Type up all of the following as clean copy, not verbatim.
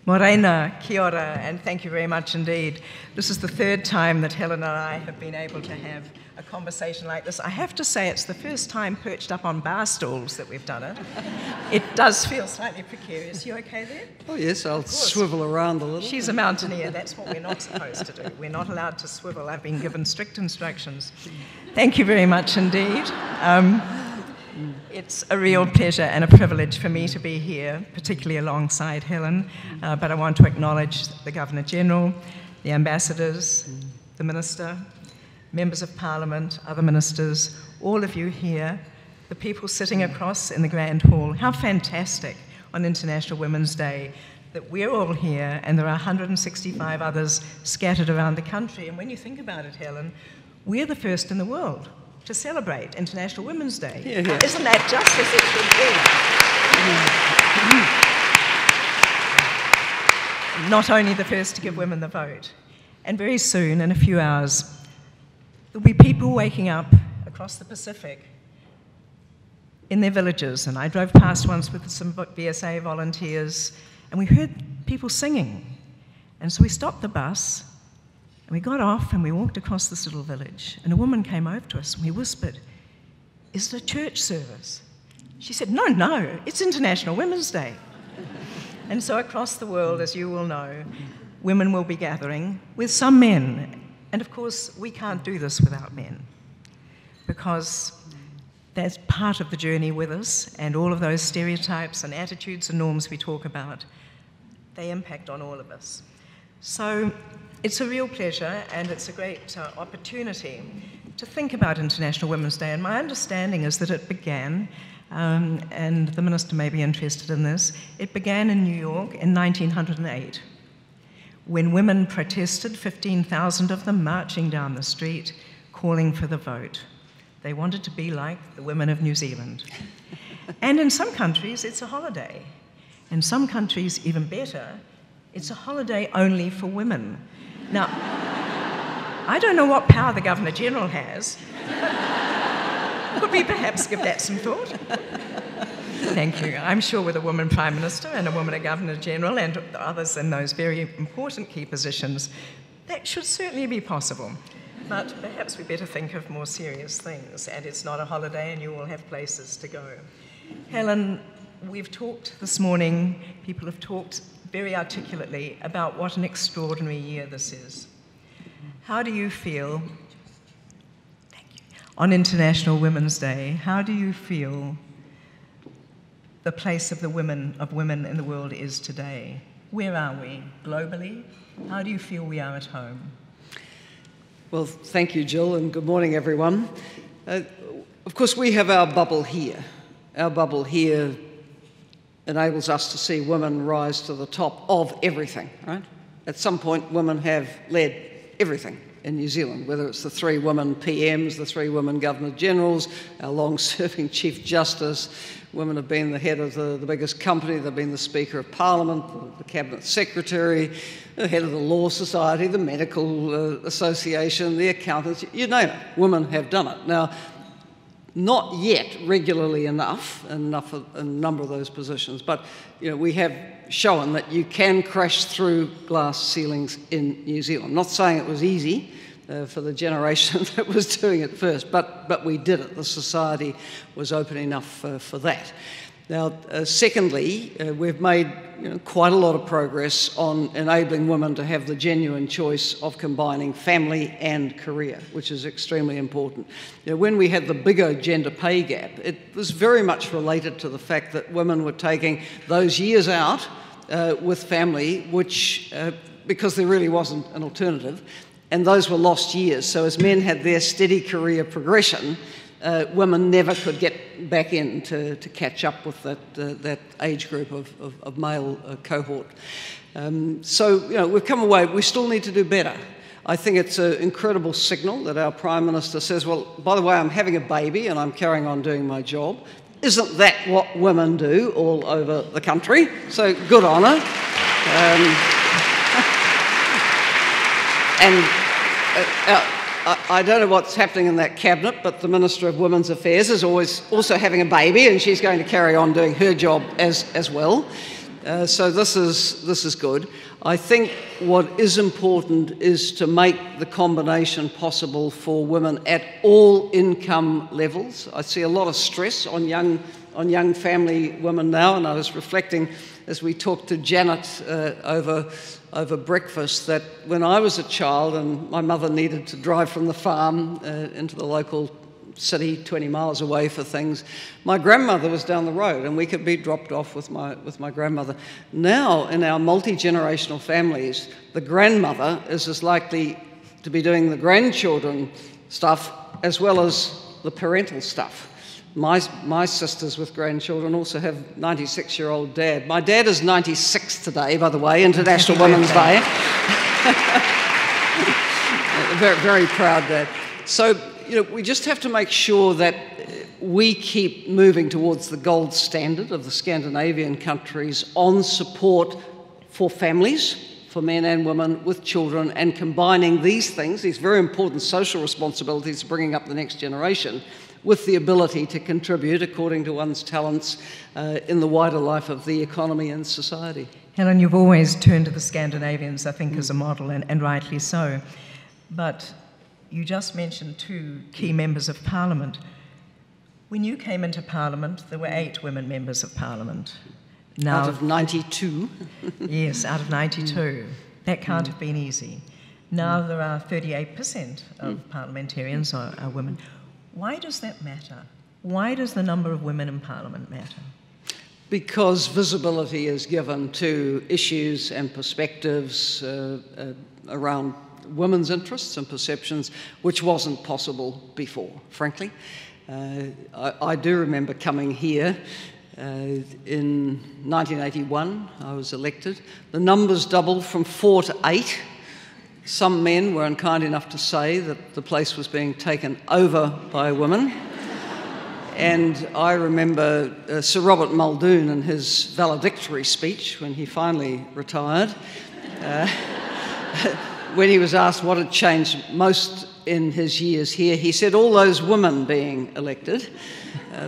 Morena, kia ora, and thank you very much indeed. This is the third time that Helen and I have been able to have a conversation like this. I have to say it's the first time perched up on bar stools that we've done it. It does feel slightly precarious. You okay there? Oh yes, I'll swivel around a little. She's a mountaineer, that's what we're not supposed to do. We're not allowed to swivel. I've been given strict instructions. Thank you very much indeed. It's a real pleasure and a privilege for me to be here, particularly alongside Helen, but I want to acknowledge the Governor-General, the ambassadors, the Minister, members of Parliament, other ministers, all of you here, the people sitting across in the Grand Hall. How fantastic on International Women's Day that we're all here and there are 165 others scattered around the country. And when you think about it, Helen, we're the first in the world to celebrate International Women's Day. Yeah, yeah. Isn't that just as it should be? Not only the first to give women the vote, and very soon, in a few hours, there'll be people waking up across the Pacific in their villages, and I drove past once with some BSA volunteers, and we heard people singing. And so we stopped the bus, and we got off and we walked across this little village, and a woman came over to us and we whispered, "Is it a church service?" She said, "No, no, it's International Women's Day." And so across the world, as you will know, women will be gathering with some men. And of course, we can't do this without men, because that's part of the journey with us, and all of those stereotypes and attitudes and norms we talk about, they impact on all of us. So it's a real pleasure and it's a great opportunity to think about International Women's Day. And my understanding is that it began, and the Minister may be interested in this, it began in New York in 1908, when women protested, 15,000 of them marching down the street, calling for the vote. They wanted to be like the women of New Zealand. And in some countries, it's a holiday. In some countries, even better, it's a holiday only for women. Now, I don't know what power the Governor-General has. Could we perhaps give that some thought? Thank you. I'm sure with a woman Prime Minister and a woman a Governor-General and others in those very important key positions, that should certainly be possible. But perhaps we better think of more serious things, and it's not a holiday and you all have places to go. Helen, we've talked this morning, people have talked very articulately about what an extraordinary year this is. How do you feel, on International Women's Day, how do you feel the place of women in the world is today? Where are we globally? How do you feel we are at home? Well, thank you, Gill, and good morning, everyone. Of course, we have our bubble here. Our bubble here enables us to see women rise to the top of everything, right? At some point, women have led everything in New Zealand, whether it's the 3 women PMs, the 3 women Governor-Generals, our long-serving Chief Justice. Women have been the head of the biggest company, they've been the Speaker of Parliament, the Cabinet Secretary, the head of the Law Society, the Medical Association, the accountants, you name it, women have done it. Now, not yet regularly enough in a number of those positions, but we have shown that you can crash through glass ceilings in New Zealand. I'm not saying it was easy for the generation that was doing it first, but we did it. The society was open enough for that. Now, secondly, we've made quite a lot of progress on enabling women to have the genuine choice of combining family and career, which is extremely important. When we had the bigger gender pay gap, it was very much related to the fact that women were taking those years out with family, which, because there really wasn't an alternative, and those were lost years. So as men had their steady career progression, women never could get back in to catch up with that age group of male cohort. So we've come away. We still need to do better. I think it's an incredible signal that our Prime Minister says, well, by the way, I'm having a baby and I'm carrying on doing my job. Isn't that what women do all over the country? So good on her. I don't know what's happening in that cabinet, but the Minister of Women's Affairs is always also having a baby, and she's going to carry on doing her job as well. So this is good. I think what is important is to make the combination possible for women at all income levels. I see a lot of stress on young family women now, and I was reflecting as we talked to Janet over breakfast that when I was a child and my mother needed to drive from the farm into the local city 20 miles away for things, my grandmother was down the road and we could be dropped off with my grandmother. Now, in our multi-generational families, the grandmother is as likely to be doing the grandchildren stuff as well as the parental stuff. My sisters with grandchildren also have 96-year-old dad. My dad is 96 today, by the way, International Women's Day. Very, very proud dad. So, we just have to make sure that we keep moving towards the gold standard of the Scandinavian countries on support for families, for men and women with children, and combining these things, these very important social responsibilities, bringing up the next generation, with the ability to contribute according to one's talents in the wider life of the economy and society. Helen, you've always turned to the Scandinavians, I think, as a model, and rightly so. But you just mentioned 2 key members of Parliament. When you came into Parliament, there were 8 women members of Parliament. Now, out of 92? Yes, out of 92. That can't have been easy. Now there are 38% of parliamentarians are women. Why does that matter? Why does the number of women in Parliament matter? Because visibility is given to issues and perspectives around women's interests and perceptions, which wasn't possible before, frankly. I do remember coming here in 1981. I was elected. The numbers doubled from 4 to 8. Some men were unkind enough to say that the place was being taken over by women. And I remember Sir Robert Muldoon in his valedictory speech when he finally retired, when he was asked what had changed most in his years here, he said all those women being elected.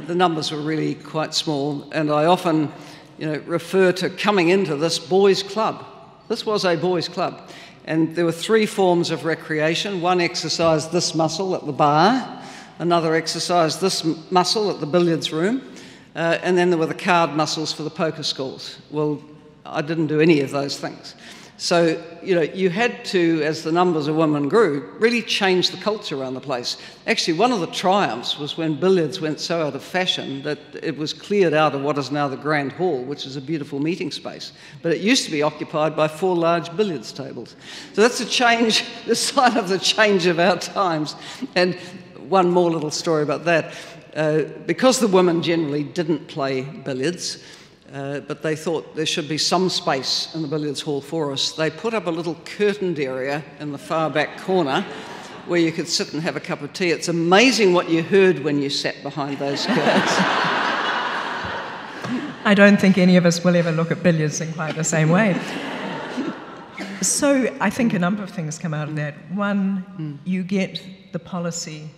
The numbers were really quite small, and I often refer to coming into this boys' club. This was a boys' club, and there were 3 forms of recreation. One exercised this muscle at the bar, another exercised this muscle at the billiards room, and then there were the card muscles for the poker stalls. Well, I didn't do any of those things. So, you had to, as the numbers of women grew, really change the culture around the place. Actually, one of the triumphs was when billiards went so out of fashion that it was cleared out of what is now the Grand Hall, which is a beautiful meeting space. But it used to be occupied by 4 large billiards tables. So that's a change, the sign of the change of our times. And one more little story about that. Because the women generally didn't play billiards, but they thought there should be some space in the billiards hall for us, they put up a little curtained area in the far back corner where you could sit and have a cup of tea. It's amazing what you heard when you sat behind those curtains. I don't think any of us will ever look at billiards in quite the same way. So I think a number of things come out of that. One, you get the policy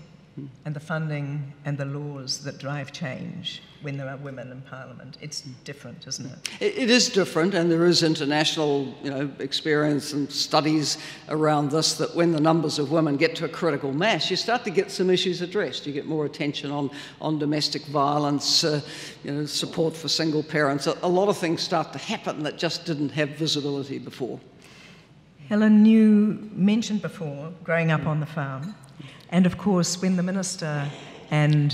and the funding and the laws that drive change when there are women in Parliament. It's different, isn't it? It is different, and there is international experience and studies around this, that when the numbers of women get to a critical mass, you start to get some issues addressed. You get more attention on domestic violence, support for single parents. A lot of things start to happen that just didn't have visibility before. Helen, you mentioned before growing up on the farm. And of course, when the minister and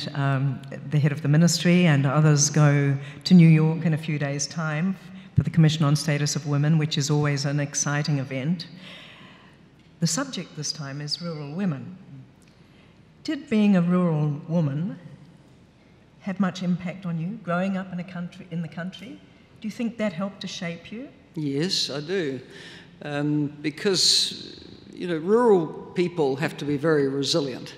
the head of the ministry and others go to New York in a few days' time for the Commission on Status of Women, which is always an exciting event, the subject this time is rural women. Did being a rural woman have much impact on you, growing up in the country? Do you think that helped to shape you? Yes, I do. Because rural people have to be very resilient.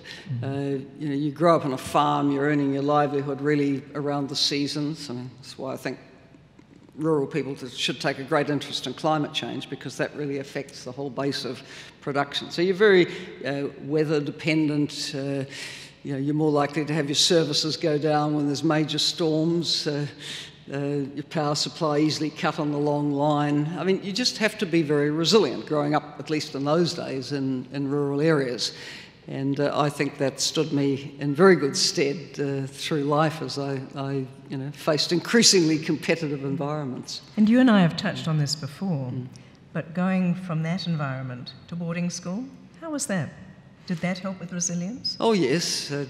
You grow up on a farm, you're earning your livelihood really around the seasons. I mean, that's why I think rural people should take a great interest in climate change, because that really affects the whole base of production. So you're very weather dependent. You're more likely to have your services go down when there's major storms. your power supply easily cut on the long line. I mean, you just have to be very resilient, growing up, at least in those days, in rural areas. And I think that stood me in very good stead through life as I faced increasingly competitive environments. And you and I have touched on this before, but going from that environment to boarding school, how was that? Did that help with resilience? Oh yes, I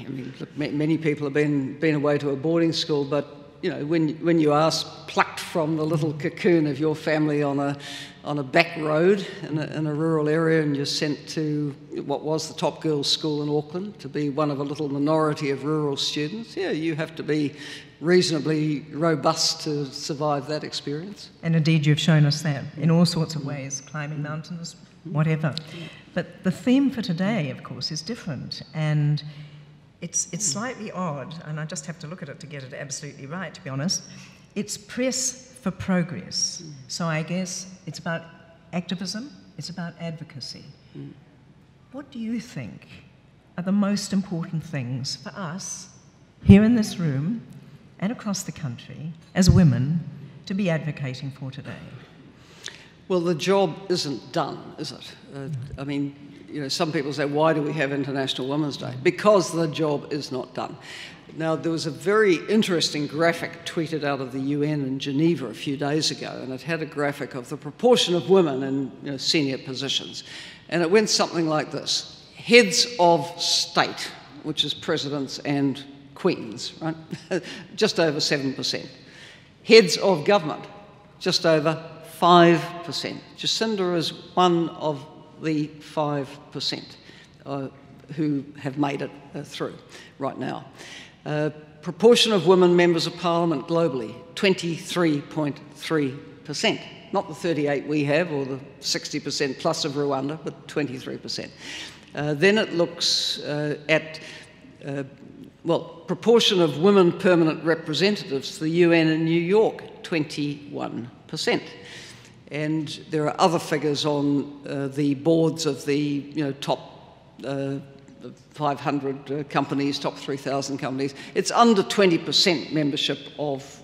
mean, look, many people have been away to a boarding school, but you know, when you are plucked from the little cocoon of your family on a back road in a rural area, and you're sent to what was the top girls' school in Auckland to be one of a little minority of rural students, yeah, you have to be reasonably robust to survive that experience. And indeed, you've shown us that in all sorts of ways, climbing mountains, whatever. But the theme for today, of course, is different, and it's slightly odd, and I just have to look at it to get it absolutely right, to be honest. It's press for progress. So I guess it's about activism, it's about advocacy. What do you think are the most important things for us here in this room and across the country as women to be advocating for today? Well, the job isn't done, is it? I mean, you know, some people say, why do we have International Women's Day? Because the job is not done. Now, there was a very interesting graphic tweeted out of the UN in Geneva a few days ago, and it had a graphic of the proportion of women in senior positions. And it went something like this. Heads of state, which is presidents and queens, right? Just over 7%. Heads of government, just over 5%. Jacinda is one of the 5% who have made it through right now. Proportion of women members of parliament globally, 23.3%. Not the 38 we have or the 60% plus of Rwanda, but 23%. Then it looks at, proportion of women permanent representatives to the UN in New York, 21%. And there are other figures on the boards of the top 500 companies, top 3,000 companies. It's under 20% membership of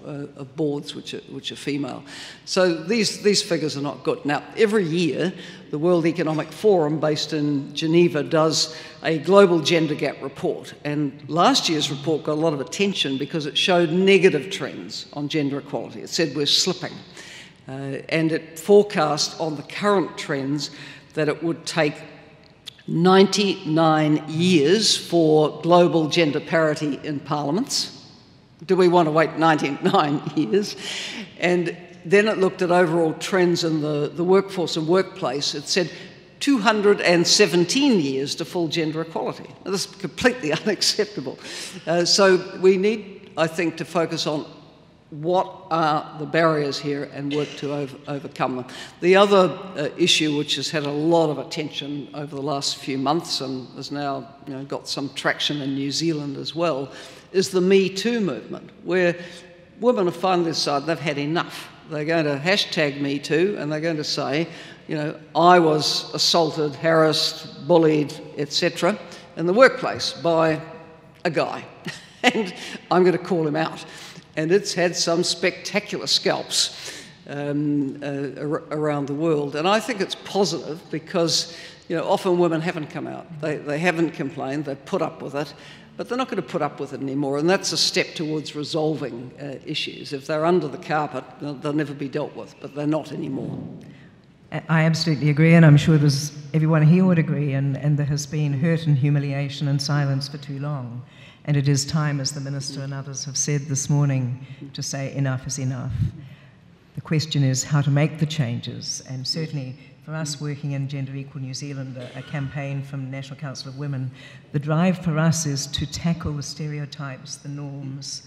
boards which are female. So these figures are not good. Now, every year, the World Economic Forum, based in Geneva, does a global gender gap report. And last year's report got a lot of attention because it showed negative trends on gender equality. It said we're slipping. And it forecast on the current trends that it would take 99 years for global gender parity in parliaments. Do we want to wait 99 years? And then it looked at overall trends in the workforce and workplace. It said 217 years to full gender equality. Now, this is completely unacceptable. So we need, I think, to focus on what are the barriers here and work to overcome them. The other issue which has had a lot of attention over the last few months and has now got some traction in New Zealand as well is the Me Too movement, where women have finally decided they've had enough. They're going to hashtag Me Too and they're going to say, I was assaulted, harassed, bullied, etc. in the workplace by a guy and I'm going to call him out. And it's had some spectacular scalps around the world. And I think it's positive because, often women haven't come out. They haven't complained, they've put up with it, but they're not going to put up with it anymore. And that's a step towards resolving issues. If they're under the carpet, they'll never be dealt with, but they're not anymore. I absolutely agree, and I'm sure everyone here would agree, and there has been hurt and humiliation and silence for too long. And it is time, as the Minister and others have said this morning, to say enough is enough. The question is how to make the changes, and certainly for us working in Gender Equal New Zealand, a campaign from National Council of Women, the drive for us is to tackle the stereotypes, the norms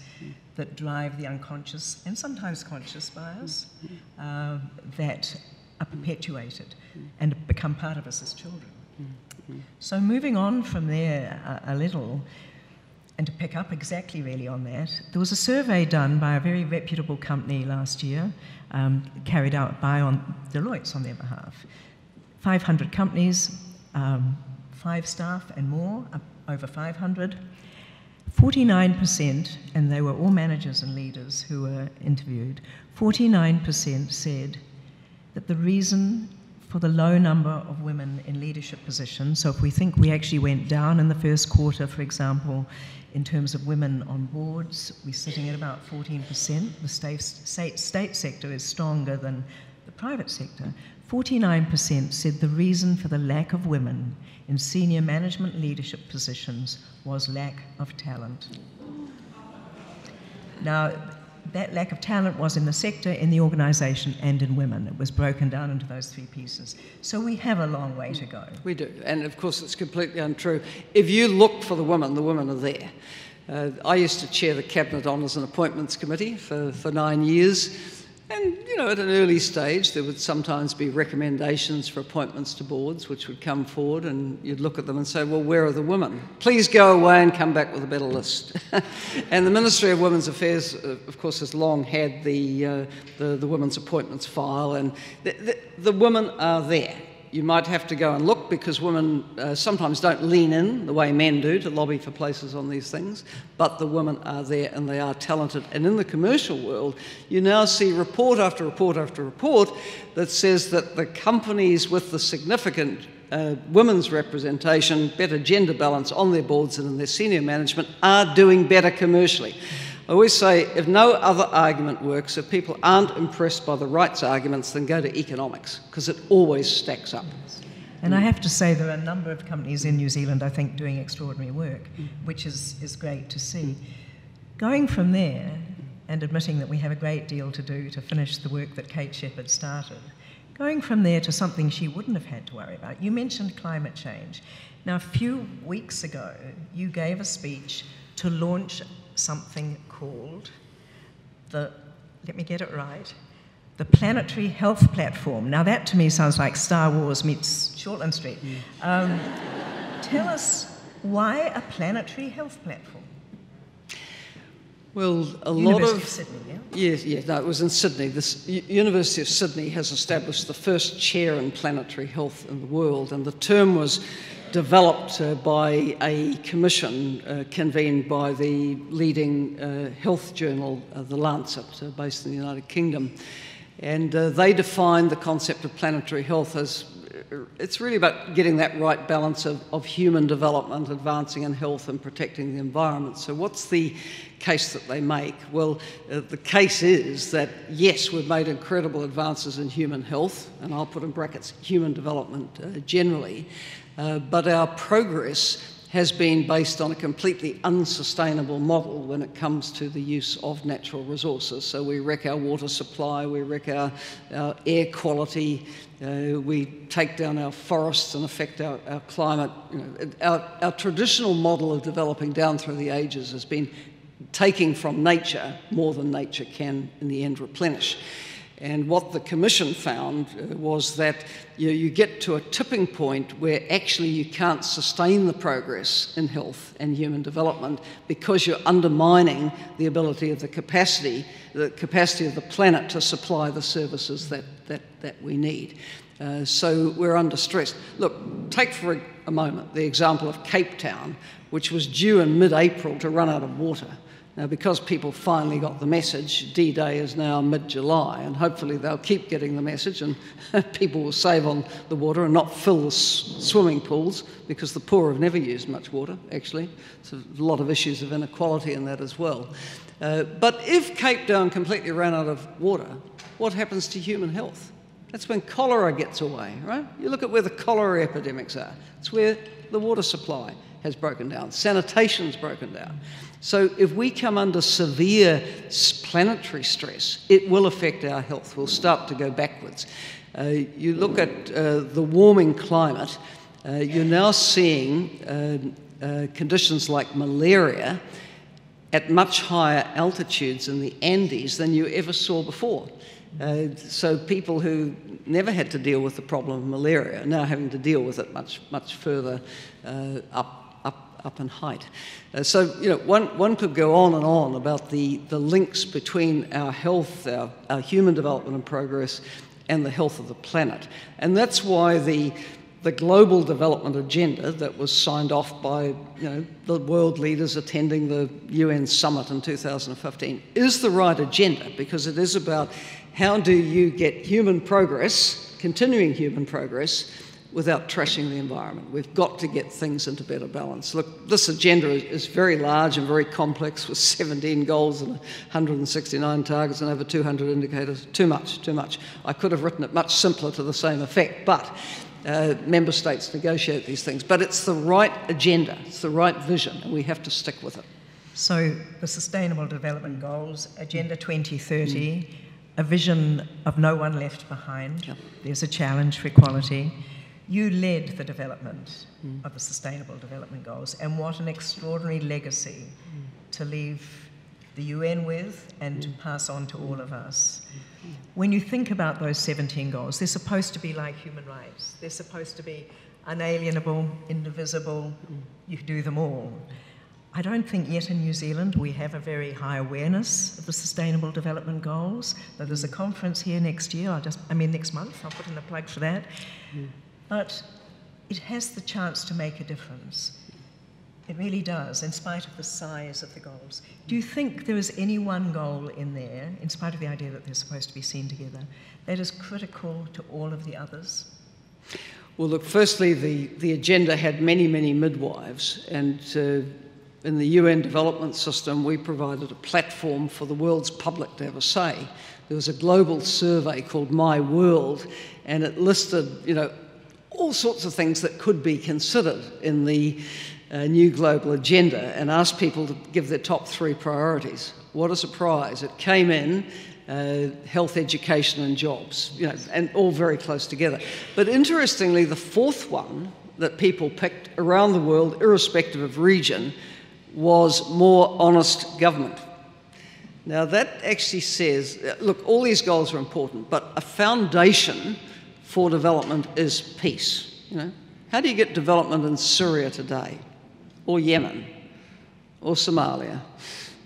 that drive the unconscious and sometimes conscious bias that are perpetuated and become part of us as children. So moving on from there a little, and to pick up exactly really on that, there was a survey done by a very reputable company last year, carried out by Deloitte's on their behalf. 500 companies, 5 staff and more, over 500. 49%, and they were all managers and leaders who were interviewed, 49% said that the reason for the low number of women in leadership positions, so if we think we actually went down in the first quarter, for example, in terms of women on boards, we're sitting at about 14%. The state sector is stronger than the private sector. 49% said the reason for the lack of women in senior management leadership positions was lack of talent. Now, that lack of talent was in the sector, in the organisation, and in women. It was broken down into those three pieces. So we have a long way to go. We do, and of course it's completely untrue. If you look for the women are there. I used to chair the Cabinet Honours and Appointments Committee for 9 years. And, you know, at an early stage, there would sometimes be recommendations for appointments to boards which would come forward, and you'd look at them and say, well, where are the women? Please go away and come back with a better list. And the Ministry of Women's Affairs, of course, has long had the women's appointments file, and the women are there. You might have to go and look because women sometimes don't lean in the way men do to lobby for places on these things, but the women are there and they are talented. And in the commercial world, you now see report after report after report that says that the companies with the significant women's representation, better gender balance on their boards and in their senior management are doing better commercially. I always say, if no other argument works, if people aren't impressed by the rights arguments, then go to economics, because it always stacks up. And I have to say there are a number of companies in New Zealand, I think, doing extraordinary work, which is great to see. Going from there, and admitting that we have a great deal to do to finish the work that Kate Shepherd started, going from there to something she wouldn't have had to worry about. You mentioned climate change. Now, a few weeks ago, you gave a speech to launch something called let me get it right, the Planetary Health Platform. Now that to me sounds like Star Wars meets Shortland Street. Tell us, why a planetary health platform? Well, University of Sydney, yeah? Yes, no, it was in Sydney. The University of Sydney has established the first chair in planetary health in the world, and the term was developed by a commission convened by the leading health journal, The Lancet, based in the United Kingdom. And they defined the concept of planetary health as it's really about getting that right balance of human development, advancing in health and protecting the environment. So what's the case that they make? Well, the case is that, yes, we've made incredible advances in human health, and I'll put in brackets human development generally, but our progress has been based on a completely unsustainable model when it comes to the use of natural resources. So we wreck our water supply, we wreck our air quality, we take down our forests and affect our climate. You know, our traditional model of developing down through the ages has been taking from nature more than nature can in the end replenish. And what the Commission found was that you get to a tipping point where actually you can't sustain the progress in health and human development because you're undermining the ability of the capacity of the planet to supply the services that we need. So we're under stress. Look, take for a moment the example of Cape Town, which was due in mid-April to run out of water. Now, because people finally got the message, D-Day is now mid-July, and hopefully they'll keep getting the message and people will save on the water and not fill the swimming pools, because the poor have never used much water, actually. So a lot of issues of inequality in that as well. But if Cape Town completely ran out of water, what happens to human health? That's when cholera gets away, right? You look at where the cholera epidemics are. It's where the water supply has broken down, sanitation's broken down. So if we come under severe planetary stress, it will affect our health. We'll start to go backwards. You look at the warming climate, you're now seeing conditions like malaria at much higher altitudes in the Andes than you ever saw before. So people who never had to deal with the problem of malaria are now having to deal with it much further up in height. So, you know, one could go on and on about the links between our health, our human development and progress, and the health of the planet. And that's why the the global development agenda that was signed off by the world leaders attending the UN summit in 2015 is the right agenda, because it is about how do you get human progress, continuing human progress, without trashing the environment. We've got to get things into better balance. Look, this agenda is very large and very complex, with 17 goals and 169 targets and over 200 indicators. Too much. I could have written it much simpler to the same effect, but member states negotiate these things. But it's the right agenda, it's the right vision, and we have to stick with it. So the Sustainable Development Goals, Agenda 2030, a vision of no one left behind. Yep. There's a challenge for equality. You led the development of the Sustainable Development Goals, and what an extraordinary legacy to leave the UN with and to pass on to all of us. When you think about those 17 goals, they're supposed to be like human rights. They're supposed to be unalienable, indivisible, you do them all. I don't think yet in New Zealand we have a very high awareness of the Sustainable Development Goals. There's a conference here next year, next month, I'll put in a plug for that. But it has the chance to make a difference. It really does, in spite of the size of the goals. Do you think there is any one goal in there, in spite of the idea that they're supposed to be seen together, that is critical to all of the others? Well, look, firstly, the agenda had many, many midwives, and in the UN development system, we provided a platform for the world's public to have a say. There was a global survey called My World, and it listed, all sorts of things that could be considered in the new global agenda, and asked people to give their top 3 priorities. What a surprise. It came in health, education and jobs, and all very close together. But interestingly, the 4th one that people picked around the world, irrespective of region, was more honest government. Now that actually says, look, all these goals are important, but a foundation for development is peace. How do you get development in Syria today, or Yemen, or Somalia,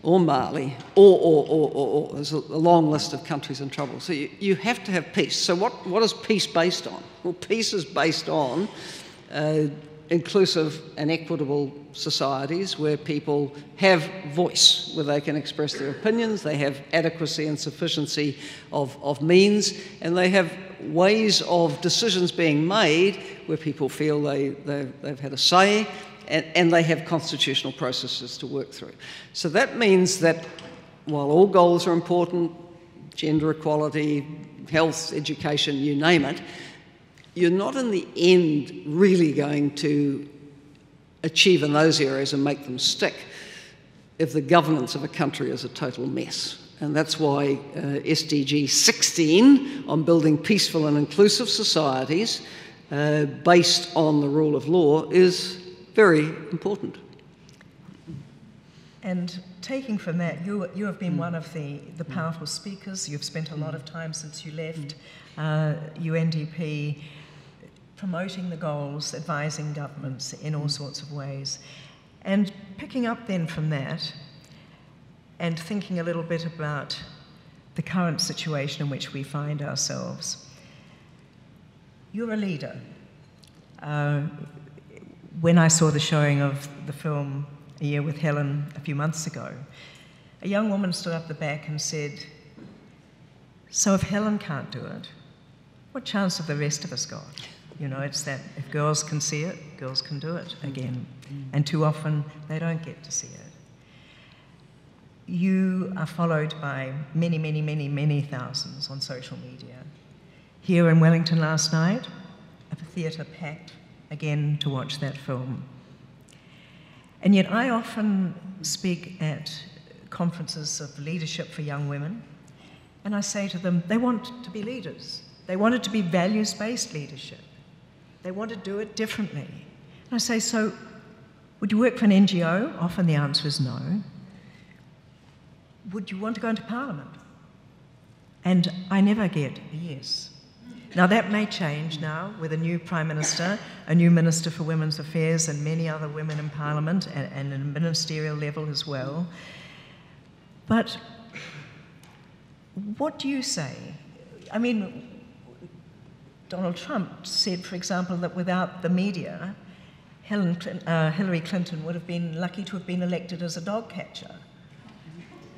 or Mali, or? There's a long list of countries in trouble. So you have to have peace. So what is peace based on? Well, peace is based on inclusive and equitable societies where people have voice, where they can express their opinions, they have adequacy and sufficiency of means, and they have ways of decisions being made where people feel they've had a say, and they have constitutional processes to work through. So that means that while all goals are important, gender equality, health, education, you name it, you're not in the end really going to achieve in those areas and make them stick if the governance of a country is a total mess. And that's why SDG 16 on building peaceful and inclusive societies based on the rule of law is very important. And taking from that, you have been one of the powerful speakers. You've spent a lot of time since you left UNDP promoting the goals, advising governments in all sorts of ways. And picking up then from that and thinking a little bit about the current situation in which we find ourselves. You're a leader. When I saw the showing of the film A Year with Helen a few months ago, a young woman stood up the back and said, "So if Helen can't do it, what chance have the rest of us got?" It's that if girls can see it, girls can do it again. And too often, they don't get to see it. You are followed by many, many, many, many thousands on social media. Here in Wellington last night, a theatre packed again to watch that film. And yet I often speak at conferences of leadership for young women, and I say to them, they want to be leaders. They want it to be values-based leadership. They want to do it differently. And I say, so would you work for an NGO? Often the answer is no. Would you want to go into Parliament? And I never get a yes. Now that may change now with a new Prime Minister, a new Minister for Women's Affairs, and many other women in Parliament, and at a ministerial level as well. But what do you say? Donald Trump said, for example, that without the media, Hillary Clinton would have been lucky to have been elected as a dog catcher.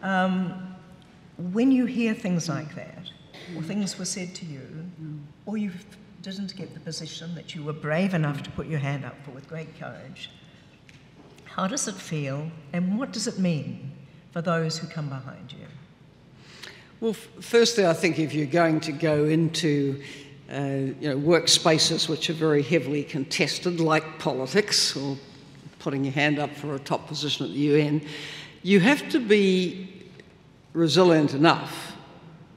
When you hear things like that, or things were said to you, or you didn't get the position that you were brave enough to put your hand up for with great courage, how does it feel, and what does it mean for those who come behind you? Well, firstly, I think if you're going to go into workspaces which are very heavily contested, like politics, or putting your hand up for a top position at the UN, you have to be resilient enough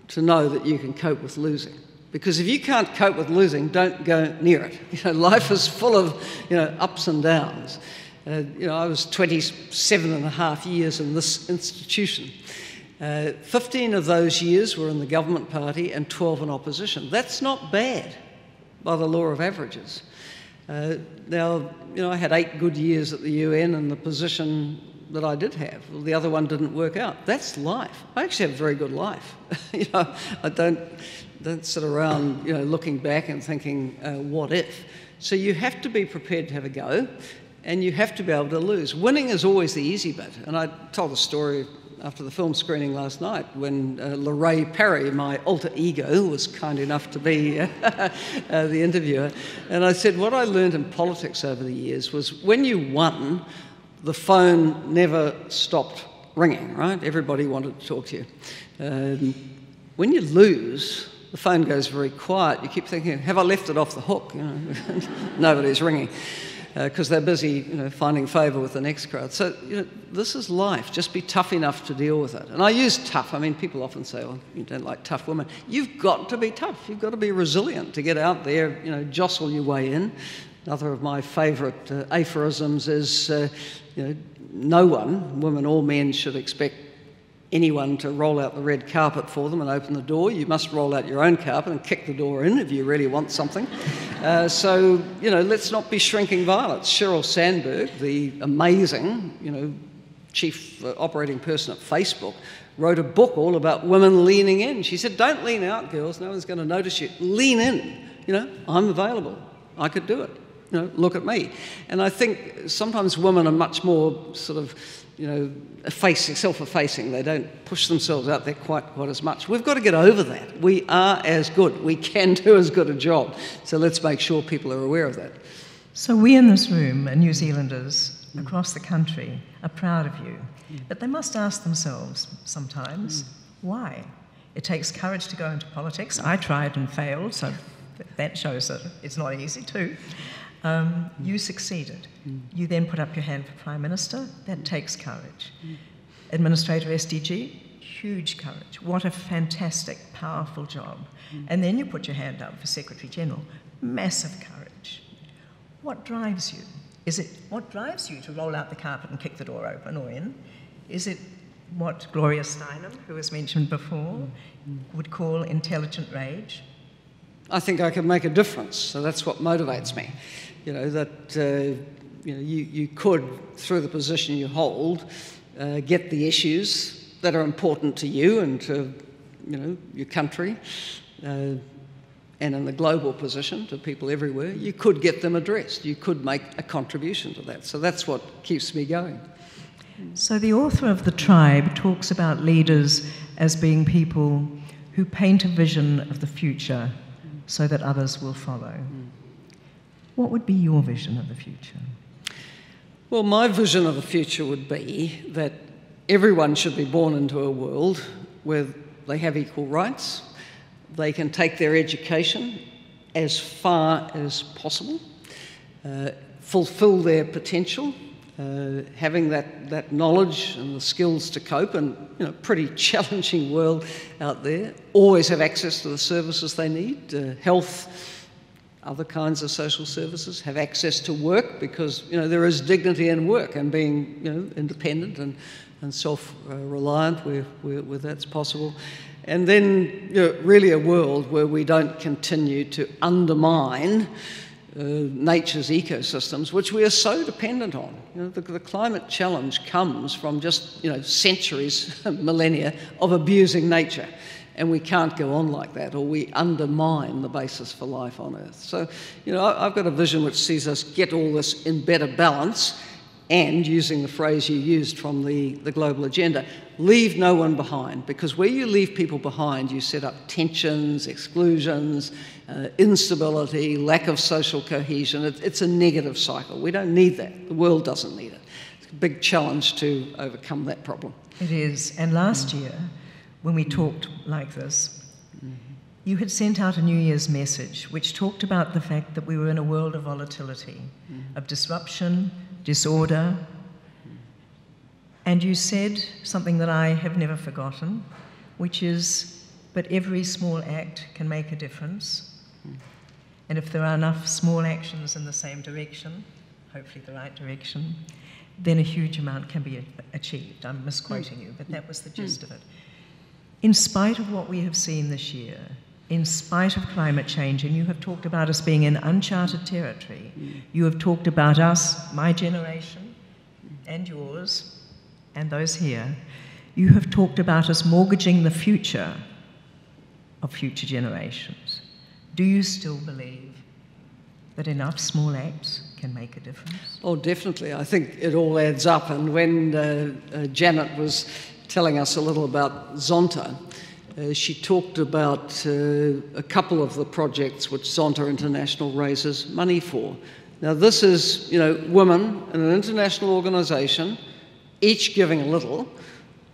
to know that you can cope with losing. Because if you can't cope with losing, don't go near it. Life is full of ups and downs. I was 27 and a half years in this institution. 15 of those years were in the government party and 12 in opposition. That's not bad by the law of averages. Now, I had 8 good years at the UN in the position that I did have. Well, the other one didn't work out. That's life. I actually have a very good life. I don't sit around, looking back and thinking, what if? So you have to be prepared to have a go, and you have to be able to lose. Winning is always the easy bit. And I told a story after the film screening last night when Lorraine Parry, my alter ego, was kind enough to be the interviewer. And I said, what I learned in politics over the years was when you won, the phone never stopped ringing, right? Everybody wanted to talk to you. When you lose, the phone goes very quiet. You keep thinking, have I left it off the hook? Nobody's ringing because they're busy, finding favour with the next crowd. So, this is life. Just be tough enough to deal with it. And I use tough. I mean, people often say, well, you don't like tough women. You've got to be tough. You've got to be resilient to get out there, jostle your way in. Another of my favourite aphorisms is, no one, women or men, should expect anyone to roll out the red carpet for them and open the door. You must roll out your own carpet and kick the door in if you really want something. So, let's not be shrinking violets. Sheryl Sandberg, the amazing, chief operating person at Facebook, wrote a book all about women leaning in. She said, don't lean out, girls. No one's going to notice you. Lean in. I'm available. I could do it. Look at me. And I think sometimes women are much more sort of, self-effacing. They don't push themselves out there quite as much. We've got to get over that. We are as good. We can do as good a job. So let's make sure people are aware of that. So we in this room, and New Zealanders across the country, are proud of you. But they must ask themselves sometimes, why? It takes courage to go into politics. I tried and failed, so that shows that it's not easy too. You succeeded. You then put up your hand for Prime Minister. That takes courage. Administrator SDG, huge courage. What a fantastic, powerful job. And then you put your hand up for Secretary General. Massive courage. What drives you? What drives you to roll out the carpet and kick the door open or in? Is it what Gloria Steinem, who was mentioned before, would call intelligent rage? I think I can make a difference, so that's what motivates me. You could, through the position you hold, get the issues that are important to you and to, your country, and in the global position to people everywhere, you could get them addressed. You could make a contribution to that. So that's what keeps me going. So the author of The Tribe talks about leaders as being people who paint a vision of the future so that others will follow. What would be your vision of the future? Well, my vision of the future would be that everyone should be born into a world where they have equal rights, they can take their education as far as possible, fulfill their potential, having that knowledge and the skills to cope in a pretty challenging world out there, always have access to the services they need, health, other kinds of social services, have access to work because there is dignity in work and being independent and self-reliant where that's possible. And then really a world where we don't continue to undermine nature's ecosystems, which we are so dependent on. The climate challenge comes from just centuries, millennia of abusing nature. And we can't go on like that, or we undermine the basis for life on Earth. So, you know, I've got a vision which sees us get all this in better balance, and, using the phrase you used from the global agenda, leave no one behind, because where you leave people behind, you set up tensions, exclusions, instability, lack of social cohesion. It's a negative cycle. We don't need that. The world doesn't need it. It's a big challenge to overcome that problem. It is. And last year, when we talked like this, you had sent out a New Year's message which talked about the fact that we were in a world of volatility, of disruption, disorder, and you said something that I have never forgotten, which is, but every small act can make a difference, and if there are enough small actions in the same direction, hopefully the right direction, then a huge amount can be achieved. I'm misquoting you, but that was the gist of it. In spite of what we have seen this year, in spite of climate change, and you have talked about us being in uncharted territory, you have talked about us, my generation, and yours, and those here, you have talked about us mortgaging the future of future generations. Do you still believe that enough small acts can make a difference? Oh, definitely. I think it all adds up. And when Janet was telling us a little about Zonta, she talked about a couple of the projects which Zonta International raises money for. Now, this is, you know, women in an international organisation, each giving a little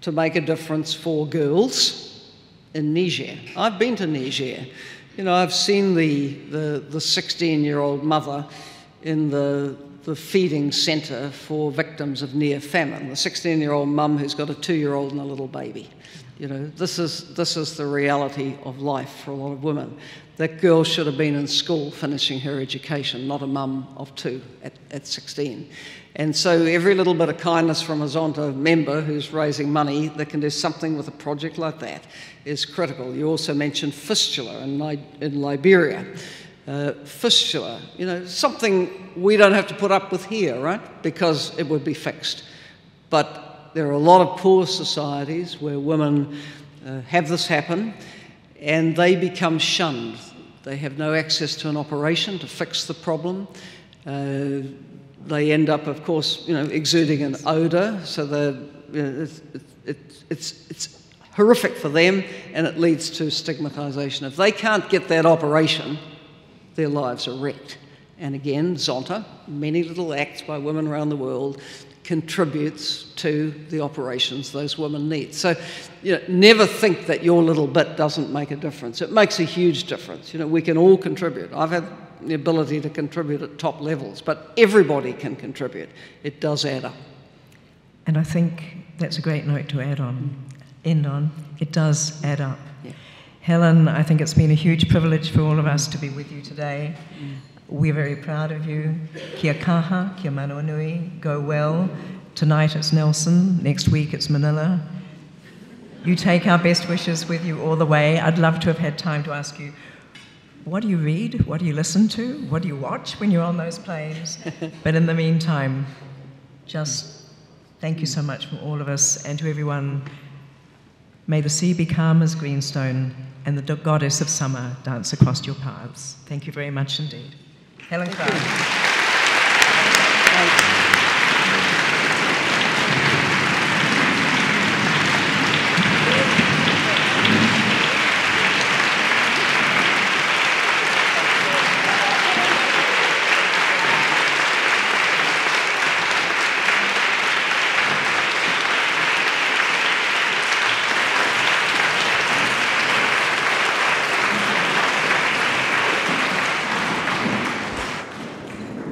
to make a difference for girls in Niger. I've been to Niger. You know, I've seen the 16-year-old mother in the feeding centre for victims of near famine, the 16-year-old mum who's got a 2-year-old and a little baby. You know, this is the reality of life for a lot of women. That girl should have been in school finishing her education, not a mum of 2 at 16. And so every little bit of kindness from a Zonta member who's raising money that can do something with a project like that is critical. You also mentioned fistula in Liberia. Fistula, you know, something we don't have to put up with here, right? Because it would be fixed. But there are a lot of poor societies where women have this happen and they become shunned. They have no access to an operation to fix the problem. They end up, of course, you know, exuding an odour, so it's horrific for them, and it leads to stigmatisation. If they can't get that operation, their lives are wrecked. And again, Zonta, many little acts by women around the world, contributes to the operations those women need. So, you know, never think that your little bit doesn't make a difference. It makes a huge difference. You know, we can all contribute. I've had the ability to contribute at top levels, but everybody can contribute. It does add up. And I think that's a great note to end on. It does add up. Yeah. Helen, I think it's been a huge privilege for all of us to be with you today. We're very proud of you. Kia kaha, kia manawa nui, go well. Tonight it's Nelson, next week it's Manila. You take our best wishes with you all the way. I'd love to have had time to ask you, what do you read? What do you listen to? What do you watch when you're on those planes? But in the meantime, just thank you so much from all of us, and to everyone. May the sea be calm as greenstone and the goddess of summer dance across your paths. Thank you very much indeed. Helen Clark.